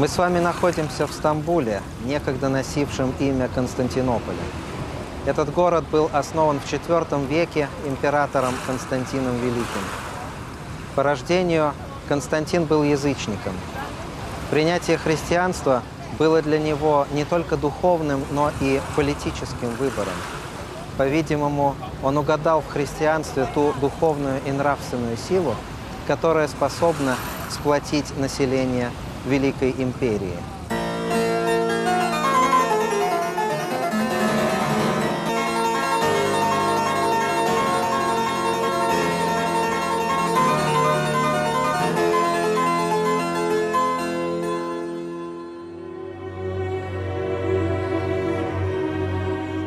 Мы с вами находимся в Стамбуле, некогда носившем имя Константинополя. Этот город был основан в IV веке императором Константином Великим. По рождению Константин был язычником. Принятие христианства было для него не только духовным, но и политическим выбором. По-видимому, он угадал в христианстве ту духовную и нравственную силу, которая способна сплотить население Великой империи.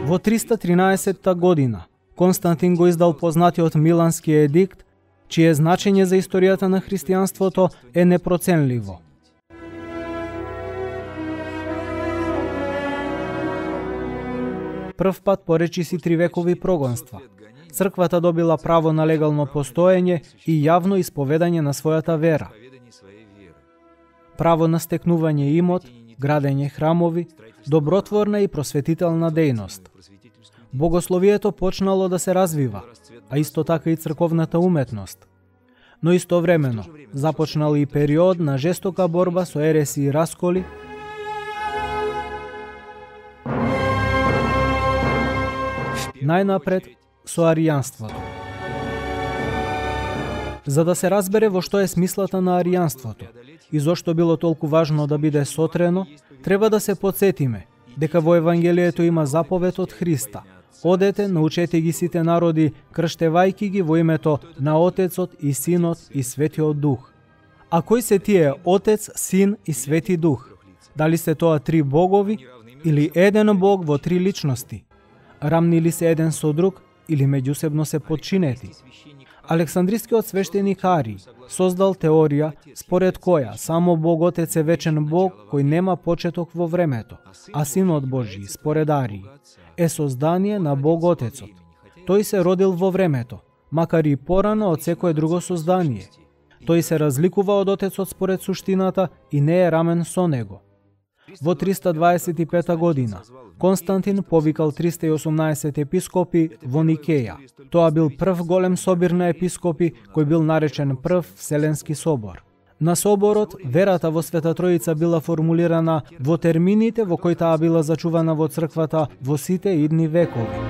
Во 313 година Константин го издал познатиот Милански едикт, чие значење за историјата на христијанството е непроценливо. Прв пат поречиси 3 векови прогонства. Црквата добила право на легално постоење и јавно исповедање на својата вера. Право на стекнување имот, градење храмови, добротворна и просветителна дејност. Богословието почнало да се развива, а исто така и црковната уметност. Но истовремено започнал и период на жестока борба со ереси и расколи, најнапред со аријанството. За да се разбере во што е смислата на аријанството и зошто било толку важно да биде сотрено, треба да се потсетиме дека во Евангелието има заповед од Христа: одете, научете ги сите народи, крштевајки ги во името на Отецот и Синот и Светиот Дух. А кои се тие Отец, Син и Свети Дух? Дали се тоа 3 богови или еден Бог во 3 личности? Рамни ли се еден со друг или меѓусебно се подчинети? Александрискиот свештеник Арий создал теорија според која само Бог Отец е вечен Бог кој нема почеток во времето, а Синот Божи, според Арий, е создание на Бог Отецот. Тој се родил во времето, макар и порано од секое друго создание. Тој се разликува од Отецот според суштината и не е рамен со него. Во 325 година Константин повикал 318 епископи во Никеја. Тоа бил прв голем собир на епископи кој бил наречен прв Вселенски собор. На соборот верата во Света Троица била формулирана во термините во кои таа била зачувана во црквата во сите идни векови.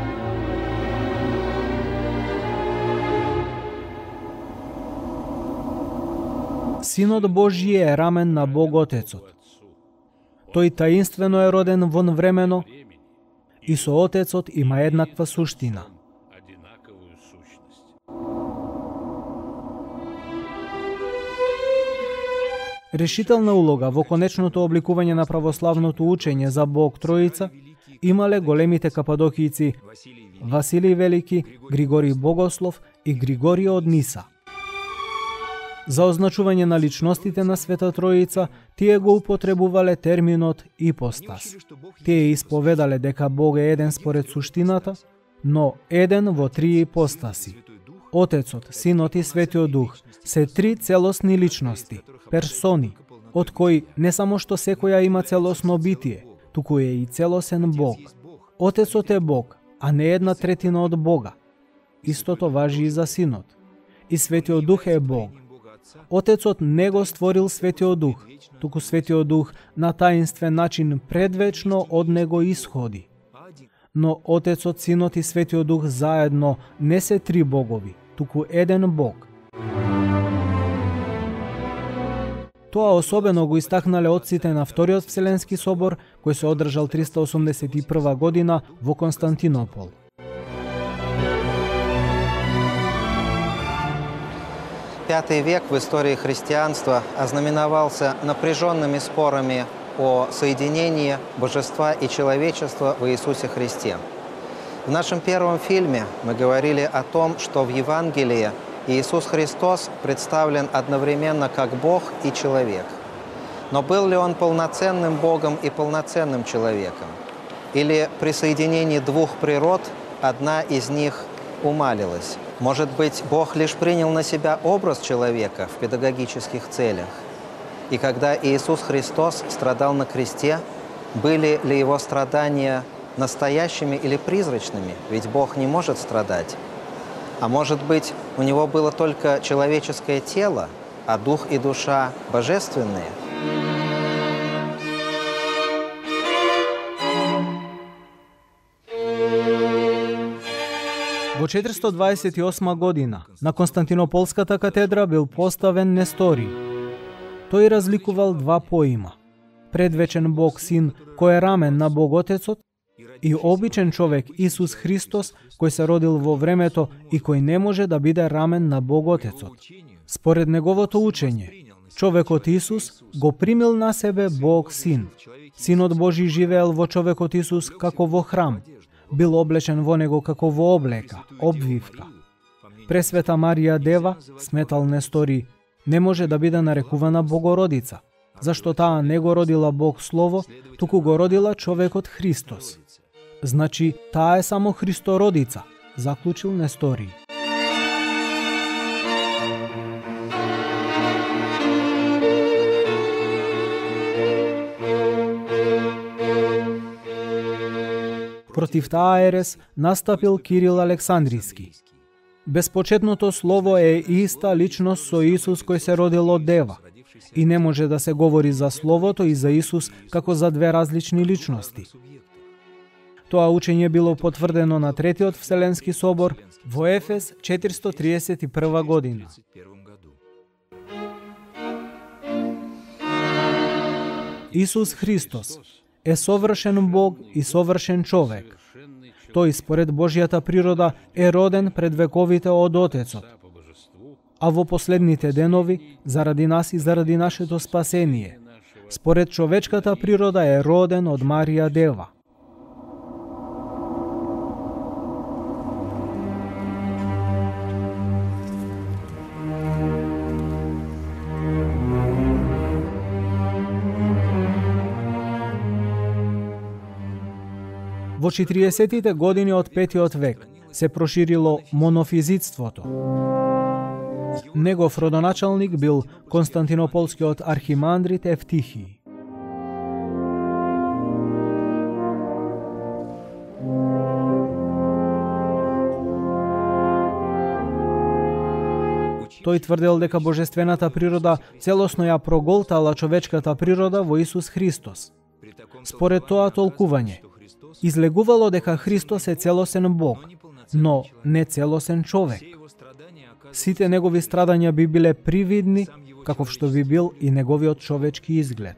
Синот Божји е рамен на Бог Отецот. Тој таинствено е роден вон времено и со Отецот има еднаква суштина. Решителна улога во конечното обликување на православното учење за Бог Троица имале големите кападокијци Василий Велики, Григорий Богослов и Григорije од Ниса. За означување на личностите на Света Троица, тие го употребувале терминот ипостас. Тие исповедале дека Бог е еден според суштината, но еден во 3 ипостаси. Отецот, Синот и Светиот Дух се 3 целосни личности, персони, од кои не само што секоја има целосно битие, туку е и целосен Бог. Отецот е Бог, а не 1/3 од Бога. Истото важи и за Синот. И Светиот Дух е Бог. Отецот не го створил Светиот Дух, туку Светиот Дух на таинствен начин предвечно од него исходи. Но Отецот, Синот и Светиот Дух заедно не се 3 богови, туку еден Бог. Тоа особено го истакнале отците на Вториот Вселенски собор, кој се одржал 381 година во Константинопол. V век в истории христианства ознаменовался напряженными спорами о соединении божества и человечества в Иисусе Христе. В нашем первом фильме мы говорили о том, что в Евангелии Иисус Христос представлен одновременно как Бог и человек. Но был ли Он полноценным Богом и полноценным человеком? Или при соединении двух природ одна из них умалилась? Может быть, Бог лишь принял на себя образ человека в педагогических целях? И когда Иисус Христос страдал на кресте, были ли его страдания настоящими или призрачными? Ведь Бог не может страдать. А может быть, у него было только человеческое тело, а дух и душа божественные? Во 428 година на Константинополската катедра бил поставен Несторий. Тој разликувал два поима: предвечен Бог Син кој е рамен на Бог Отецот и обичен човек Исус Христос кој се родил во времето и кој не може да биде рамен на Бог Отецот. Според неговото учење, човекот Исус го примил на себе Бог Син. Синот Божи живеел во човекот Исус како во храм, бил облечен во него како во облека, обвивка. Пресвета Марија Дева, сметал Несторий, не може да биде нарекувана Богородица, зашто таа не го родила Бог Слово, туку го родила човекот Христос. Значи, таа е само Христородица, заклучил Несторий. Против таа ерес настапил Кирил Александрийски. Безпочетното слово е иста личност со Исус кој се родил од Дева. И не може да се говори за Словото и за Исус како за две различни личности. Тоа учење било потврдено на Третиот Вселенски собор во Ефес 431 година. Исус Христос е совршен Бог и совршен човек. Тој според Божјата природа е роден пред вековите од Отецот. А во последните денови, заради нас и заради нашето спасение, според човечката природа е роден од Марија Дева. Во 40-тите години од 5 век се проширило монофизитството. Негов родоначалник бил Константинополскиот архимандрит Евтихий. Тој тврдел дека божествената природа целосно ја проголтала човечката природа во Исус Христос. Според тоа толкување, излегувало дека Христос е целосен Бог, но не целосен човек. Сите негови страдања би биле привидни, каков што би бил и неговиот човечки изглед.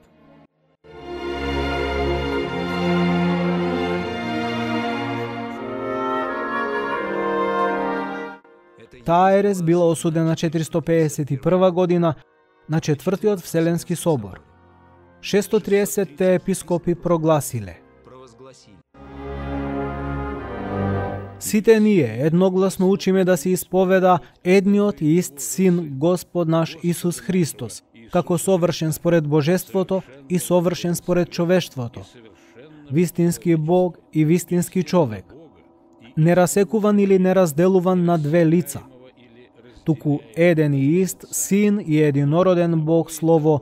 Таа ерес била осудена 451 година на Четвртиот Вселенски собор. 630 епископи прогласиле: сите ние едногласно учиме да се исповеда едниот и ист Син Господ наш Исус Христос, како совршен според Божеството и совршен според човештвото, вистински Бог и вистински човек, неразсекуван или неразделуван на две лица, туку еден и ист Син и единороден Бог Слово,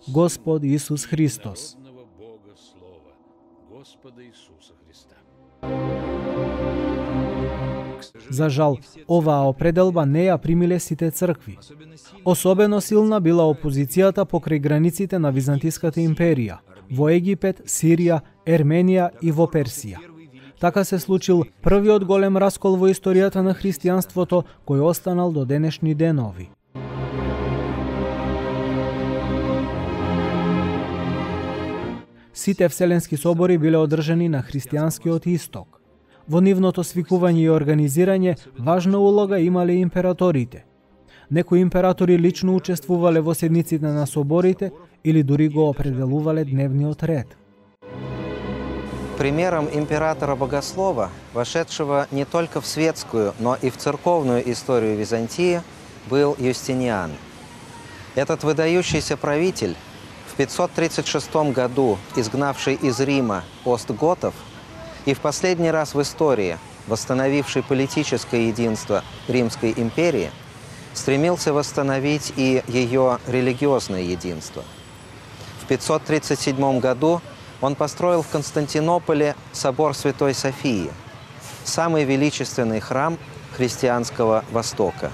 Господ Исус Христос. За жал, оваа определба не ја примиле сите цркви. Особено силна била опозицијата покрај границите на Византиската империја, во Египет, Сирија, Ерменија и во Персија. Така се случил првиот голем раскол во историјата на христијанството, кој останал до денешни денови. Сите вселенски собори биле одржани на христијанскиот исток. Во нивното свикување и организирање важна улога имале императорите. Некои императори лично учествувале во седниците на соборите или дури го определувале дневниот ред. Примером императора Богослова, вошедшего не только в светскую, но и в церковную историю Византии, был Юстиниан. Этот выдающийся правитель, в 536 году изгнавший из Рима остготов, и в последний раз в истории, восстановивший политическое единство Римской империи, стремился восстановить и ее религиозное единство. 537 году он построил в Константинополе собор Святой Софии, самый величественный храм христианского Востока.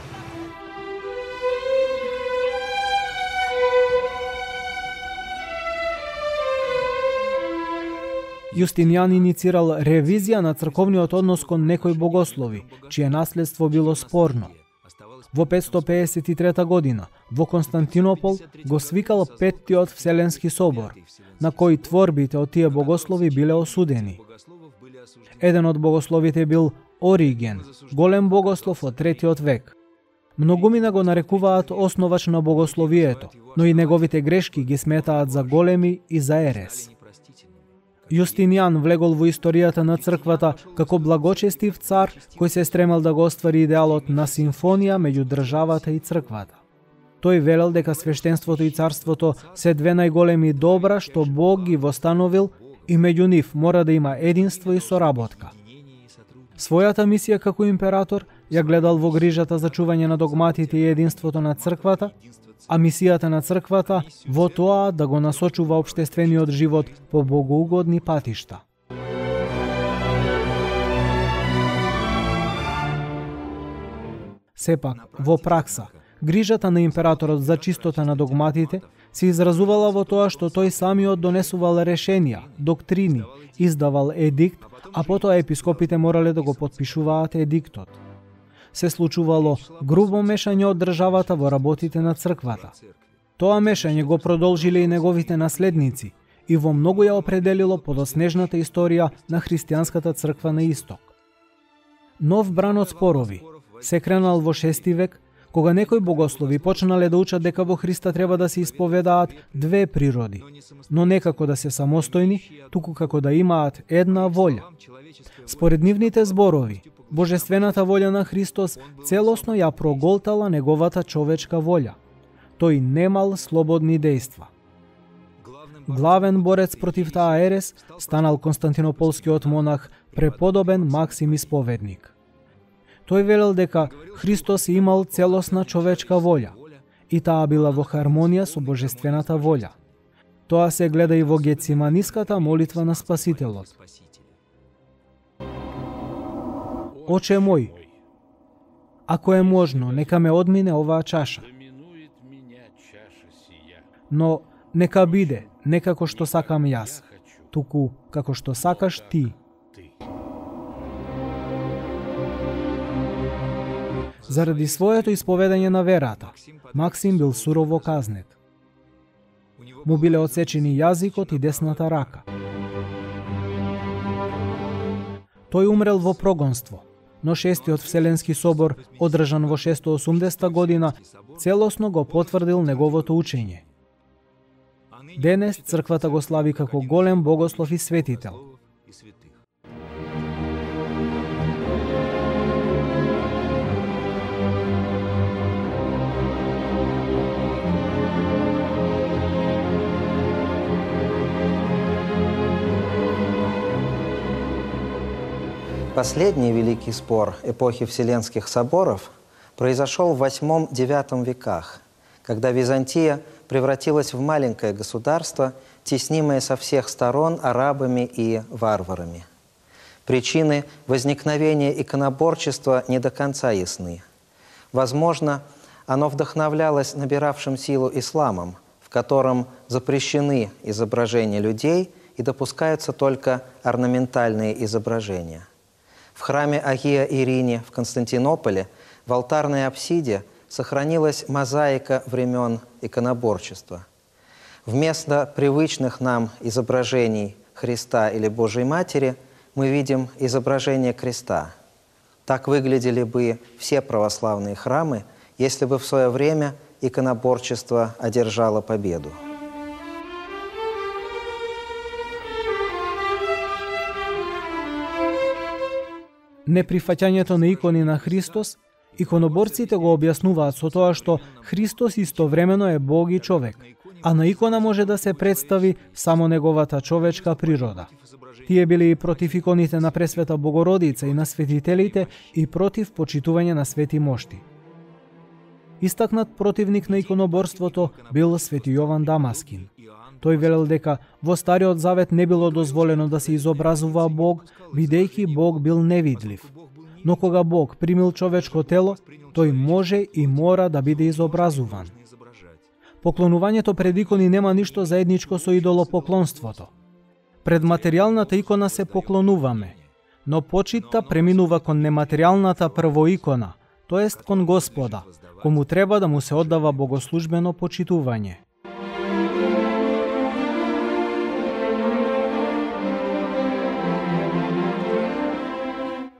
Јустинијан иницирал ревизија на црковниот однос кон некои богослови, чие наследство било спорно. Во 553 година во Константинопол го свикал Петтиот Вселенски собор, на кој творбите од тие богослови биле осудени. Еден од богословите бил Ориген, голем богослов од 3 век. Многумина го нарекуваат основач на богословието, но и неговите грешки ги сметаат за големи и за ерес. Јустинијан влегол во историјата на црквата како благочестив цар кој се стремал да го оствари идеалот на симфонија меѓу државата и црквата. Тој велел дека свештенството и царството се две најголеми добра што Бог ги востановил и меѓу нив мора да има единство и соработка. Својата мисија како император ја гледал во грижата за чување на догматите и единството на црквата, а мисијата на црквата во тоа да го насочува општествениот живот по богоугодни патишта. Сепак, во пракса, грижата на императорот за чистота на догматите се изразувала во тоа што тој самиот донесувал решенија, доктрини, издавал едикт, а потоа епископите морале да го потпишуваат едиктот. Се случувало грубо мешање од државата во работите на црквата. Тоа мешање го продолжиле и неговите наследници и во многу ја определило подоснежната историја на христијанската црква на исток. Нов бран од спорови се кренал во 6 век, кога некои богослови почнале да учат дека во Христа треба да се исповедаат две природи, но не како да се самостојни, туку како да имаат една волја. Според нивните зборови, божествената волја на Христос целосно ја проголтала неговата човечка волја. Тој немал слободни дејства. Главен борец против таа ерес станал константинополскиот монах преподобен Максим Исповедник. Тој велел дека Христос имал целосна човечка волја и таа била во хармонија со божествената волја. Тоа се гледа и во Гециманиската молитва на Спасителот. Оче мој, ако е можно, нека ме одмине оваа чаша. Но нека биде не како што сакам јас, туку како што сакаш ти. Заради своето исповедање на верата, Максим бил сурово казнет. Му биле отсечени јазикот и десната рака. Тој умрел во прогонство, но Шестиот Вселенски собор, одржан во 680 година, целосно го потврдил неговото учење. Денес црквата го слави како голем богослов и светител. Последний великий спор эпохи Вселенских соборов произошел в VIII-IX веках, когда Византия превратилась в маленькое государство, теснимое со всех сторон арабами и варварами. Причины возникновения иконоборчества не до конца ясны. Возможно, оно вдохновлялось набиравшим силу исламом, в котором запрещены изображения людей и допускаются только орнаментальные изображения. В храме Агия Ирине в Константинополе в алтарной апсиде сохранилась мозаика времен иконоборчества. Вместо привычных нам изображений Христа или Божьей Матери мы видим изображение креста. Так выглядели бы все православные храмы, если бы в свое время иконоборчество одержало победу. Неприфаќањето на икони на Христос, иконоборците го објаснуваат со тоа што Христос истовремено е Бог и човек, а на икона може да се представи само неговата човечка природа. Тие биле и против иконите на Пресвета Богородица и на светителите и против почитување на свети мошти. Истакнат противник на иконоборството бил Свети Јован Дамаскин. Тој велел дека во Стариот Завет не било дозволено да се изобразува Бог, бидејќи Бог бил невидлив. Но кога Бог примил човечко тело, тој може и мора да биде изобразуван. Поклонувањето пред икони нема ништо заедничко со идолопоклонството. Пред материјалната икона се поклонуваме, но почитта преминува кон нематеријалната првоикона, тоест кон Господа, кому треба да му се оддава богослужбено почитување.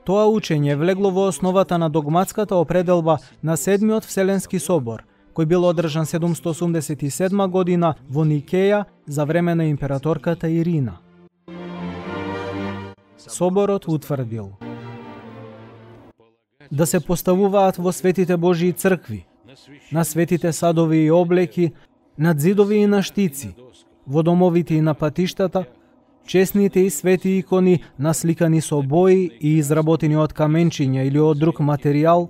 Тоа учење влегло во основата на догматската определба на Седмиот Вселенски собор, кој бил одржан 787 година во Никеја за време на императорката Ирина. Соборот утврдил да се поставуваат во светите Божии цркви, на светите садови и облеки, над зидови и на штици, во домовите и на патиштата, чесните и свети икони насликани со бои и изработени од каменчиња или од друг материјал,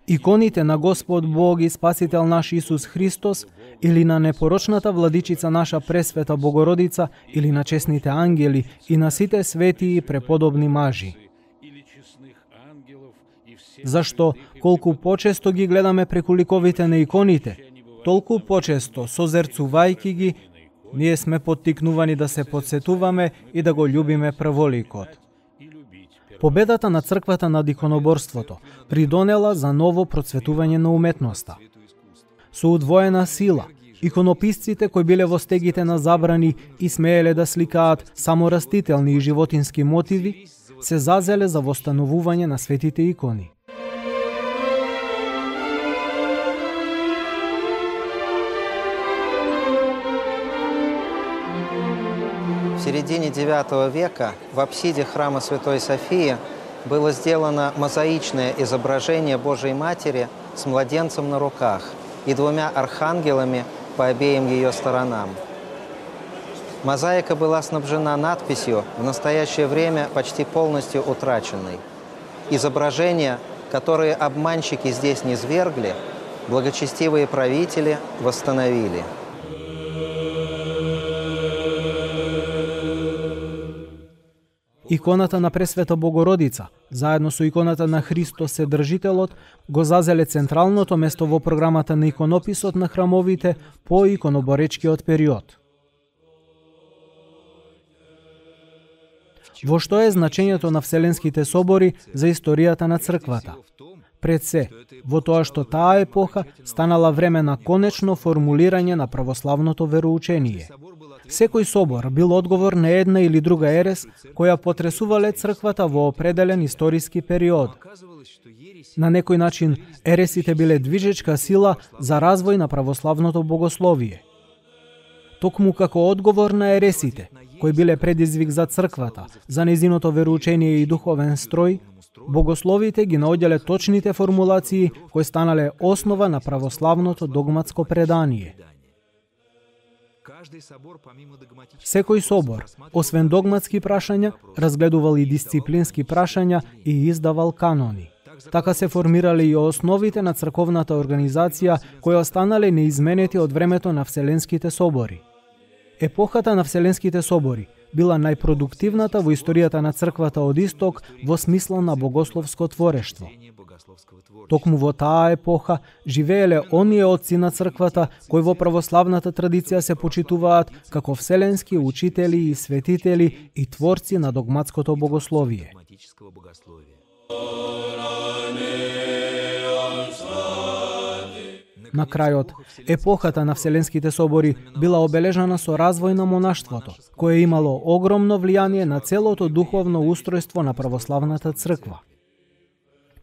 иконите на Господ Бог и Спасител наш Исус Христос или на непорочната владичица наша Пресвета Богородица или на чесните ангели и на сите свети и преподобни мажи. Зашто колку почесто ги гледаме преку ликовите на иконите, толку почесто созерцувајќи ги, ние сме поттикнувани да се подсетуваме и да го љубиме прволикот. Победата на црквата над иконоборството придонела за ново процветување на уметноста. Со удвоена сила, иконописците кои биле во стегите на забрани и смееле да сликаат само растителни и животински мотиви, се зазеле за востановување на светите икони. В середине IX века в апсиде храма Святой Софии было сделано мозаичное изображение Божией Матери с младенцем на руках и двумя архангелами по обеим ее сторонам. Мозаика была снабжена надписью, в настоящее время почти полностью утраченной. Изображения, которые обманщики здесь низвергли, благочестивые правители восстановили. Иконата на Пресвета Богородица, заедно со иконата на Христос Седржителот, го зазеле централното место во програмата на иконописот на храмовите по иконоборечкиот период. Во што е значењето на Вселенските собори за историјата на црквата? Пред се, во тоа што таа епоха станала време на конечно формулирање на православното вероучение. Секој собор бил одговор на една или друга ерес која потресувале црквата во определен историски период. На некој начин, ересите биле движечка сила за развој на православното богословие. Токму како одговор на ересите, кои биле предизвик за црквата, за незиното вероучение и духовен строј, богословите ги наоѓале точните формулации кои станале основа на православното догматско предание. Секој собор, освен догматски прашања, разгледувал и дисциплински прашања и издавал канони. Така се формирале и основите на црковната организација кои останале неизменети од времето на Вселенските собори. Епохата на Вселенските собори била најпродуктивната во историјата на црквата од исток во смисла на богословско творештво. Токму во таа епоха живееле оние отци на црквата кои во православната традиција се почитуваат како вселенски учители и светители и творци на догматското богословие. На крајот, епохата на Вселенските собори била обележана со развој на монаштвото, кое имало огромно влијание на целото духовно устројство на православната црква.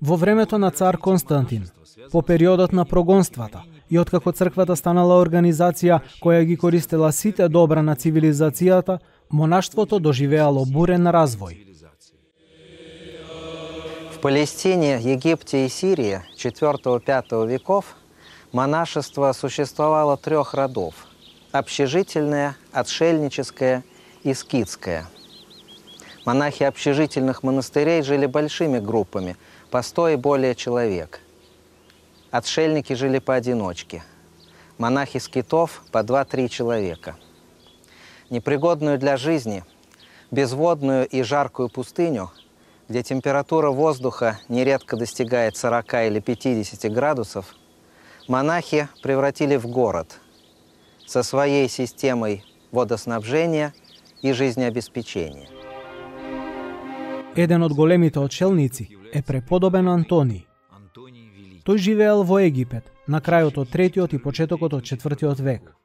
Во времето на цар Константин, по периодот на прогонствата и откако црквата станала организација која ги користела сите добра на цивилизацијата, монаштвото доживеало бурен развој. В Палестине, Египте и Сирии IV-V веков монашество существовало трех родов – общежительное, отшельническое и скитское. Монахи общежительных монастырей жили большими группами, по 100 и более человек. Отшельники жили поодиночке. Монахи скитов по 2-3 человека. непригодную для жизни, безводную и жаркую пустыню, где температура воздуха нередко достигает 40 или 50 градусов, монахи превратили в город со своей системой водоснабжения и жизнеобеспечения. Еден од големите отшелници е преподобен Антоний. Тој живеел во Египет на крајот од 3-тиот и почетокот од 4-тиот век.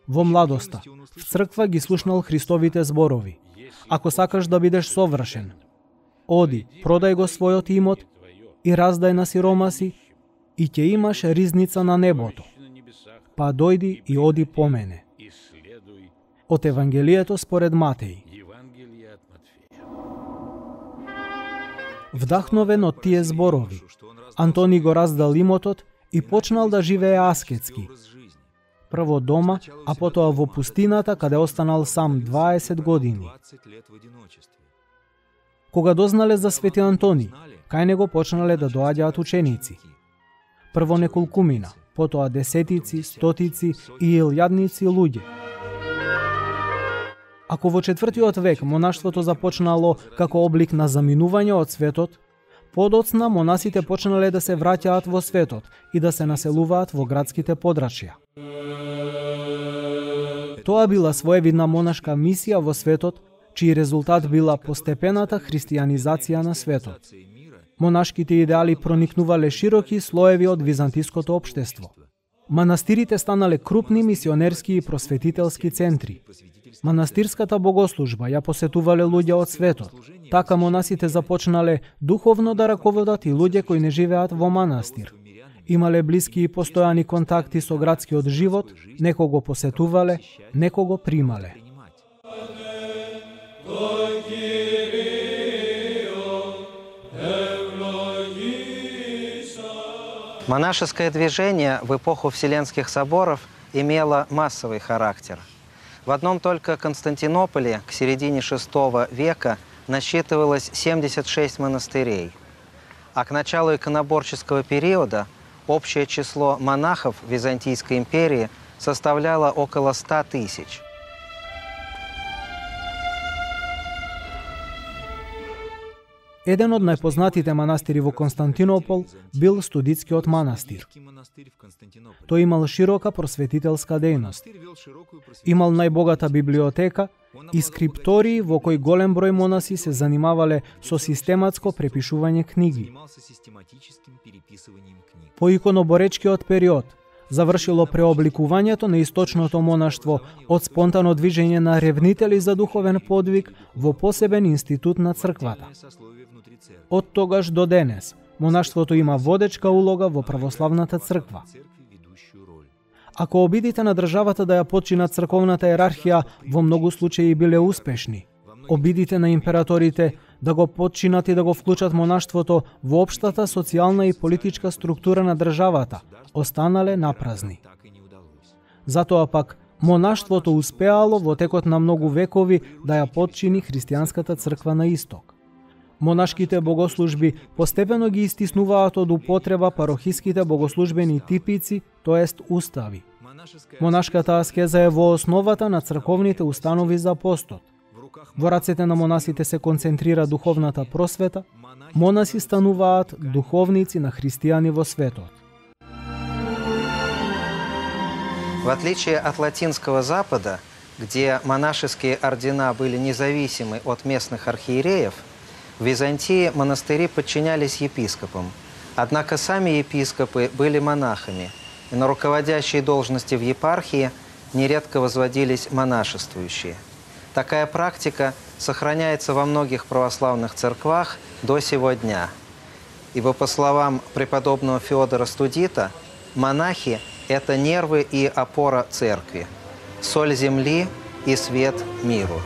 Во младоста, в црква ги слушнал Христовите зборови. Ако сакаш да бидеш совршен, оди, продај го својот имот и раздај на сиромаси и ќе имаш ризница на небото. Па дојди и оди по мене. Од Евангелието според Матеј. Вдахновен од тие зборови, Антоний го раздал имотот и почнал да живее аскетски. Прво дома, а потоа во пустината, каде останал сам 20 години. Кога дознале за Свети Антоний, кај него почнале да доаѓаат ученици. Прво неколкумина, потоа десетици, стотици и илјадници луѓе. Ако во 4-тиот век монаштвото започнало како облик на заминување од светот, подоцна монасите почнале да се враќаат во светот и да се населуваат во градските подрачја. Тоа била своевидна монашка мисија во светот, чиј резултат била постепената христијанизација на светот. Монашките идеали проникнувале широки слоеви од византиското општество. Манастирите станале крупни мисионерски и просветителски центри. Манастирската богослужба ја посетувале луѓе од светот. Така монасите започнале духовно да раководат и луѓе кои не живеат во манастир. Имале блиски и постојани контакти со градскиот живот, некого посетувале, некого примале. Монашеское движение в эпоху Вселенских соборов имело массовый характер. В одном только Константинополе к середине VI века насчитывалось 76 монастырей, а к началу иконоборческого периода общее число монахов в Византийской империи составляло около 100 тысяч. Еден од најпознатите манастири во Константинопол бил Студитскиот манастир. Тој имал широка просветителска дејност. Имал најбогата библиотека и скриптории во кои голем број монаси се занимавале со систематско препишување книги. По иконоборечкиот период завршило преобликувањето на источното монаштво од спонтано движење на ревнители за духовен подвиг во посебен институт на црквата. Од тогаш до денес, монаштвото има водечка улога во православната црква. Ако обидите на државата да ја потчинат црковната иерархија, во многу случаи биле успешни. Обидите на императорите да го потчинат и да го вклучат монаштвото во општата социјална и политичка структура на државата, останале напразни. Затоа пак, монаштвото успеало во текот на многу векови да ја потчини христијанската црква на исток. Монашките богослужби постепено ги истиснуваат од употреба парохиските богослужбени типици, тоест устави. Монашката аскеза е во основата на црковните установи за постот. Во рацете на монасите се концентрира духовната просвета, монаси стануваат духовници на христијани во светот. В отличие от Латинского Запада, где монашеские ордена были независимы от местных архиереев, в Византии монастыри подчинялись епископам. Однако сами епископы были монахами, и на руководящие должности в епархии нередко возводились монашествующие. Такая практика сохраняется во многих православных церквах до сего дня. Ибо, по словам преподобного Феодора Студита, монахи – это нервы и опора церкви, соль земли и свет миру.